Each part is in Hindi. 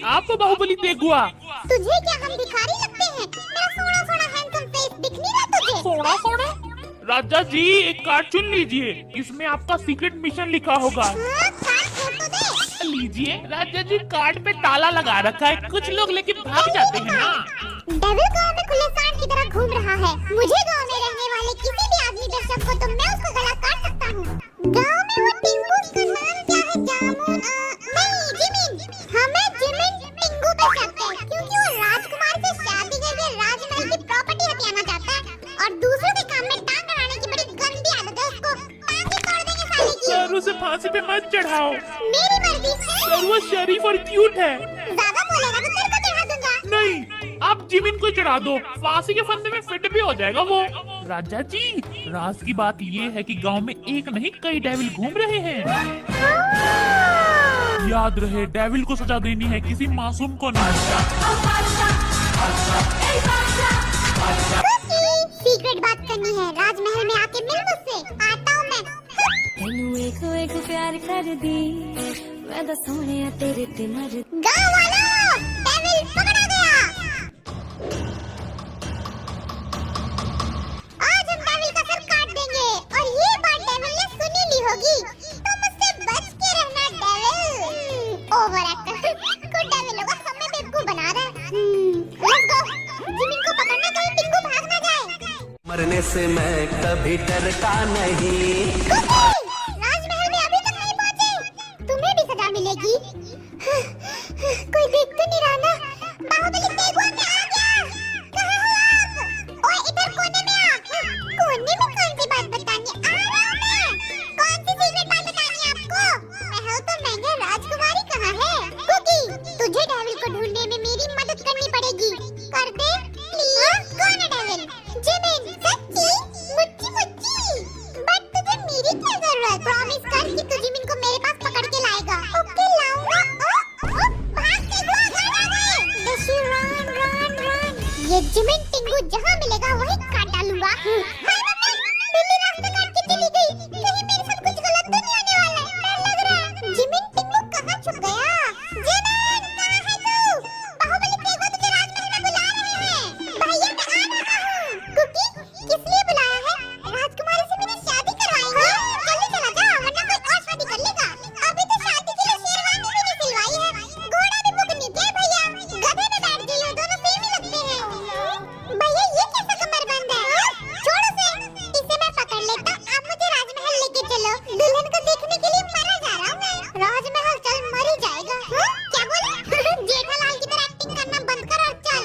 आप तो बाहुबली तेगुआ। तुझे क्या हम भिखारी लगते हैं? मेरा सोना सोना हैंडसम फेस दिख नहीं रहा तुझे? सोना सोना। राजा जी एक कार्ड चुन लीजिए, इसमें आपका सीक्रेट मिशन लिखा होगा। हाँ, कार्ड खोल तो दे। लीजिए। राजा जी कार्ड पे ताला लगा रखा है, कुछ लोग लेके भाग जाते हैं ना। डेविल गांव में खुले सांड की तरह घूम रहा है। मुझे गांव में रहने वाले किसी भी आदमी दर्शक को तो मैं उसका गला काट सकता हूँ। गांव में वो टिंगू, उसका नाम क्या है? जामुन? नहीं, जिमिन। हमें जिमिन टिंगू पे शक है, क्योंकि वो राजकुमार से शादी करके राजमहल की प्रॉपर्टी हथियाना चाहता है और दूसरों के काम में टांग अड़ाने की बड़ी गंदी आदत है उसको। फांसी तोड़ देंगे साले की। सर उसे फांसी पे मत चढ़ाओ। मेरी मर्जी है। सर वो शरीफ और क्यूट है। ज्यादा बोलेगा तो तेरे को चढ़ा दूंगा। नहीं, आप जिमिन को चढ़ा दो, फांसी के फंदे में फिट भी हो जाएगा वो। राजा जी राज की बात ये है कि गांव में एक नहीं कई डेविल घूम रहे हैं। याद रहे डेविल को सजा देनी है, किसी मासूम को नहीं। सीक्रेट बात करनी है, राजमहल में आके मिल मुझसे। आता हूँ मैं। तेनू एक एक प्यार कर दी मैं तो सोने तेरे ते मर। गाँव वालों, डेविल पकड़ा गया। आज हम डेविल का सर काट देंगे और ये बात डेविल ने सुनी ली होगी, तो मुझसे बच के रहना डेविल। ओवर एक्टर को डेविल होगा, हमें बेवकूफ बना रहा है। लेट्स गो, जिमिन को पकड़ना, कहीं टिंगू भाग ना जाए। मरने से मैं कभी डरता नहीं। राजमहल में अभी तक नहीं पहुंचे, तुम्हें भी सजा मिलेगी। कोई देख तो नहीं रहा ना? बाहुबली तेगुआ में आ गया। कहाँ हो आप? ओए इधर कोने में आ। कोने में कौन सी बात बतानी? आ रहा हूँ मैं। कौन सी सीक्रेट बात बतानी है आपको? महल तो महंगा, राजकुमारी कहाँ है? कुकी, तुझे डेविल को ढूंढने में मेरी मदद करनी पड़ेगी। कर दे प्लीज। कौन है डेविल? जिमिन। सच्ची? मुच्ची मुच्ची। बट तुझे मेरी क्या जरूरत? प्रॉमिस कर कि तू जिमिन को मेरे पास पकड़ के लाएगा। ओके लाऊंगा। भाग तेगुआ, गाना गए। दशु रन रन रन। ये जिमिन टिंगू जहाँ मिलेगा वहीं काट डालूंगा। हाय मम्मी, बिल्ली रास्ता काट के चली गई। कहीं मेरे साथ कुछ गलत तो नहीं होने वाला है? डर लग रहा है। जिमिन टिंगू कहाँ छुप गया? जिमिन कहाँ है तू? बाहुबली तेगुआ तुझे राजमहल में बुला रहे हैं। भैया मैं आ रहा हूँ। कुकी, किस लिए बुलाया है? राजकुमारी से मेरी शादी करवाएंगे। जल्दी चला जा, वरना कोई और शादी कर लेगा। अभी तो शादी के लिए शेरवानी भी नहीं सिलवाई है, घोड़ा भी बुक नहीं किया भैया। गधे में बैठ गई हो, दोनों सेम ही लगते हैं। भैया ये कैसा कमरबंद है? छोड़ उसे, इसे मैं पकड़ लेता। आप मुझे राजमहल लेके चलो, दुल्हन को देखने के लिए मरा जा रहा हूँ मैं। राजमहल चल, मर ही जाएगा। क्या बोले? जेठालाल की तरह एक्टिंग करना बंद कर और चल।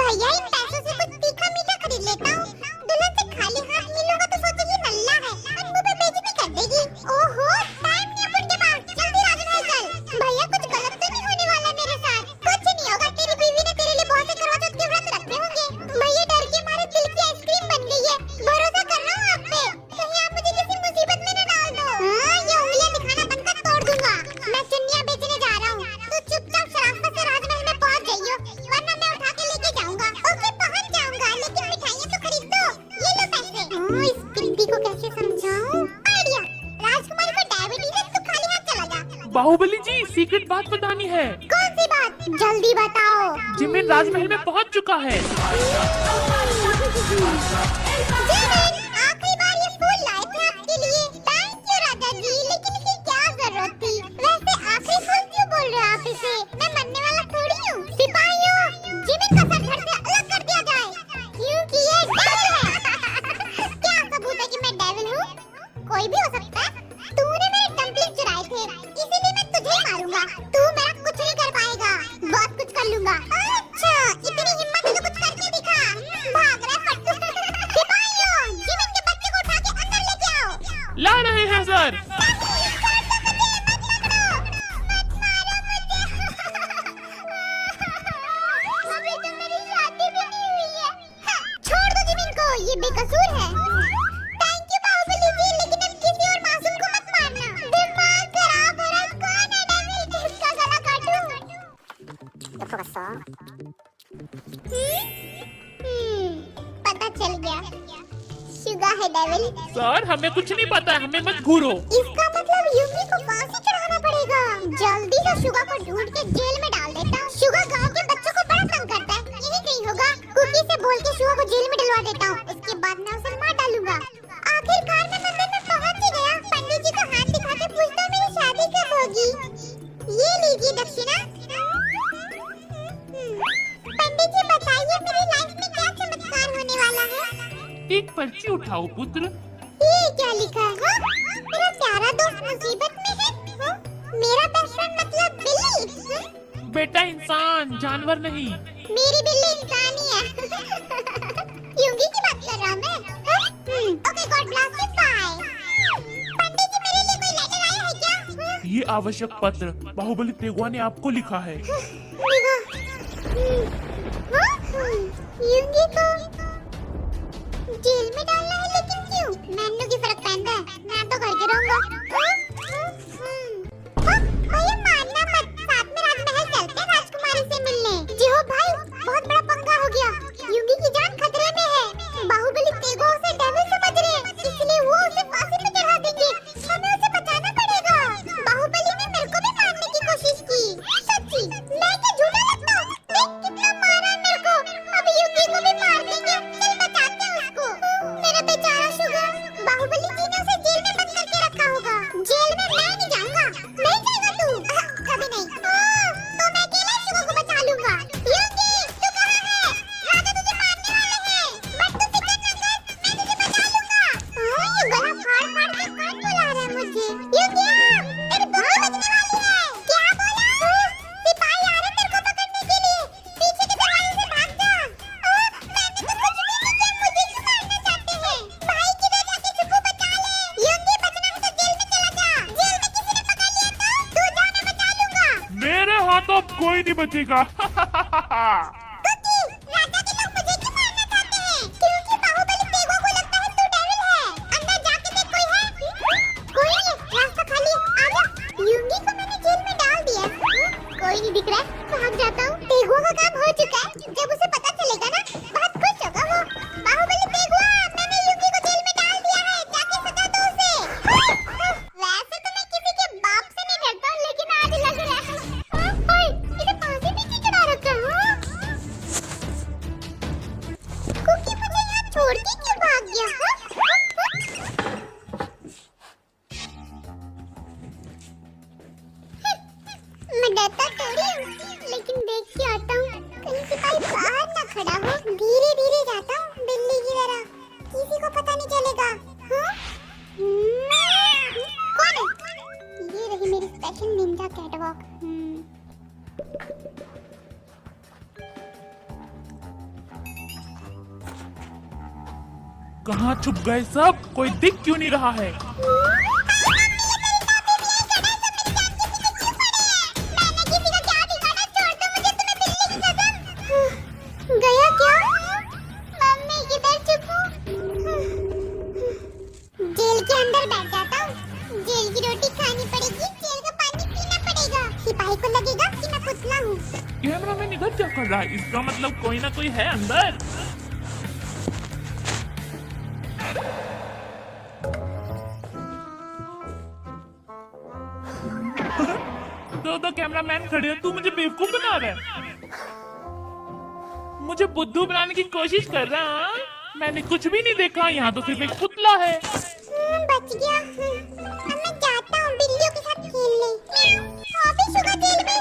भैया इन पैसों से कुछ तीखा मीठा खरीद लेता हूँ। दुल्हन से खाली हाथ मिलूंगा तो सोचेगी नल्ला है और मुंह पे बेइज्जती कर देगी। ओहो, टाइम नहीं है उनके पास। जल्दी राजमहल चल। भैया कुछ गलत तो नहीं होने वाला मेरे साथ? कुछ नहीं होगा, तेरी बीवी ने तेरे लिए बहुत से करवा चौथ के व्रत रखे होंगे। भैया डर के मारे दिल की आइसक्रीम बन गई है। भरोसा कर रहा हूँ आप पे, कहीं आप मुझे किसी मुसीबत में न डाल दो। हाँ, ये उंगलियां दिखाना बंद कर, तोड़ दूंगा। मैं चुन्नियां बेचने जा रहा हूँ, तू चुपचाप शराफत से राजमहल में पहुँच जाइयो, वरना मैं उठा के लेके जाऊंगा। ओके पहुँच जाऊंगा, लेकिन मिठाइयाँ तो खरीद दो। ये लो पैसे। इस पिंकी को कैसे समझाऊं? आइडिया, राजकुमारी को डायबिटीज है, तू खाली हाथ चला जा। बाहुबली जी सीक्रेट बात बतानी है। कौन सी बात? जल्दी बताओ। जिमिन राजमहल में पहुंच चुका है। जिमिन, आखिरी बार ये फूल लाए थे आपके लिए। थैंक यू राजा जी, लेकिन इसकी क्या जरूरत थी? वैसे आखिरी फूल क्यों बोल रहे हो आप इसे? मैं मरने वाला थोड़ी हूँ। सिपाहियों, जिमिन का सर धड़ से अलग कर दिया जाए, क्योंकि ये डेविल है। क्या सबूत है कि मैं डेविल हूँ? कोई भी हो सकता है। तूने मेरे डम्पलिंग चुराए थे, इसीलिए मैं तुझे ही मारूंगा। तू मेरा कुछ नहीं कर पाएगा, बहुत कुछ कर लूंगा। अच्छा, इतनी हिम्मत है तो कुछ करके दिखा। भाग रहा है फट्टू। सिपाहियों, जिमिन के बच्चे को उठा के अंदर लेके आओ। ला रहे हैं सर। अभी तो मेरी शादी भी नहीं हुई है। छोड़ दो जिमिन को, ये बेकसूर है। थैंक यू बाहुबली जी, लेकिन अब किसी और मासूम को मत मारना। दिमाग खराब हो रहा है। कौन है डेविल? इसका गला काटूं। पता चल गया, शुगा है डेविल। सर हमें कुछ नहीं पता, हमें मत घूरो। इसका मतलब यूमी को फांसी चढ़ाना पड़ेगा। जल्दी से शुगा को ढूंढ के जेल में डाल देता हूँ। एक पर्ची उठाओ पुत्र। ये क्या लिखा है? हाँ? मेरा प्यारा दोस्त मुसीबत में है। हाँ? मेरा बेस्ट फ्रेंड मतलब बिल्ली। हाँ? बेटा इंसान, जानवर नहीं। मेरी बिल्ली इंसान ही है। यूंगी की बात कर रहा मैं। हाँ? Okay God bless you bye. Pandit ji मेरे लिए कोई लेटर आया है क्या? हाँ? ये आवश्यक पत्र बाहुबली तेगुआ ने आपको लिखा है। देखो। हाँ? यूंगी को जेल में डालना है, लेकिन क्यों? मैंने की फर्क पड़ता है, मैं तो घर के रहूंगा। भैया मानना मत, साथ में राजमहल चलते हैं राजकुमारी से मिलने। जी हो भाई, बहुत बड़ा पंगा हो गया। यूंगी की जान खतरे में है। बाहुबली तेगो उसे डेविल समझ रहे हैं, इसलिए वो उसे फांसी पे चढ़ा देंगे। हमें उसे बचाना पड़ेगा। बाहुबली ने मेरे को भी मारने की कोशिश की। सच्ची, मैं क्या झूठा लगता हूँ? देख कितना मारा मेरे को। अब यूंगी को भी मार देंगे। चल बचाते हैं उसको। मेरा बेचारा शुगर। बाहुबली जी ने उसे जेल में बंद करके रखा होगा। जेल में मैं नहीं जाऊंगा। नहीं जाएगा तू? कभी नहीं। तो मैं अकेले शुगर को बचा लूंगा। यूंगी, तू कहाँ है? राजा तुझे मारने वाले हैं। बट तू फिक्र न कर, मैं तुझे बचा लूंगा। ये गला फाड़ फाड़ के कौन बुला रहा है मुझे? यूंगी, तेरी बुद्धि बचने वाली है। क्या बोला? सिपाही आ रहे तेरे को पकड़ने के लिए। पीछे के दरवाजे से भाग जा। मैंने तो कुछ भी नहीं किया, मुझे क्यों मारना चाहते हैं? भाई किधर जाके छुपो, बचा ले। यूंगी बचना है तो जेल में चला जा। जेल में किसी ने पकड़ लिया तो तू जा, मैं बचा लूंगा। मेरे हाथों अब कोई नहीं बचेगा। कुकी, राजा के लोग मुझे क्यों मारना चाहते हैं? क्योंकि बाहुबली तेगो को लगता है तू डेविल है। अंदर जाके देख कोई है? कोई नहीं, रास्ता खाली है, आ जा। यूंगी को मैंने जेल में डाल दिया। कोई नहीं दिख रहा है, भाग जाता हूँ। तेगो का काम हो चुका है। जब उसे पता चलेगा ना, बहुत खुश होगा वो। बाहुबली तेगो, मैंने यूंगी को जेल में डाल दिया है, जाके सजा दो उसे। वैसे तो मैं किसी के बाप से नहीं डरता, लेकिन आज लग रहा है। ओए, इसे फांसी पे क्यों चढ़ा रखा है? कुकी मुझे यहाँ छोड़ के क्यों भाग गया? मैं डरता थोड़ी हूँ, लेकिन देख के आता हूँ कहीं सिपाही बाहर ना खड़ा हो। धीरे धीरे जाता हूँ बिल्ली की तरह, किसी को पता नहीं चलेगा। हाँ? कौन है? ये रही मेरी स्पेशल निंजा कैटवॉक। कहाँ छुप गए सब? कोई दिख क्यों नहीं रहा है? गया क्या? मम्मी किधर छुपूं? जेल के अंदर बैठ जाता हूँ। जेल की रोटी खानी पड़ेगी, जेल का पानी पीना पड़ेगा। सिपाही को लगेगा कि मैं पुतला हूँ। कैमरामैन इधर क्या कर रहा है? इसका मतलब कोई ना कोई है अंदर। दो कैमरामैन खड़े हैं, तू मुझे बेवकूफ बना रहा है। मुझे बुद्धू बनाने की कोशिश कर रहा है। मैंने कुछ भी नहीं देखा, यहाँ तो सिर्फ एक पुतला है। बच गया। अब मैं जाता हूँ बिल्लियों के साथ खेलने। अभी शुगर जेल में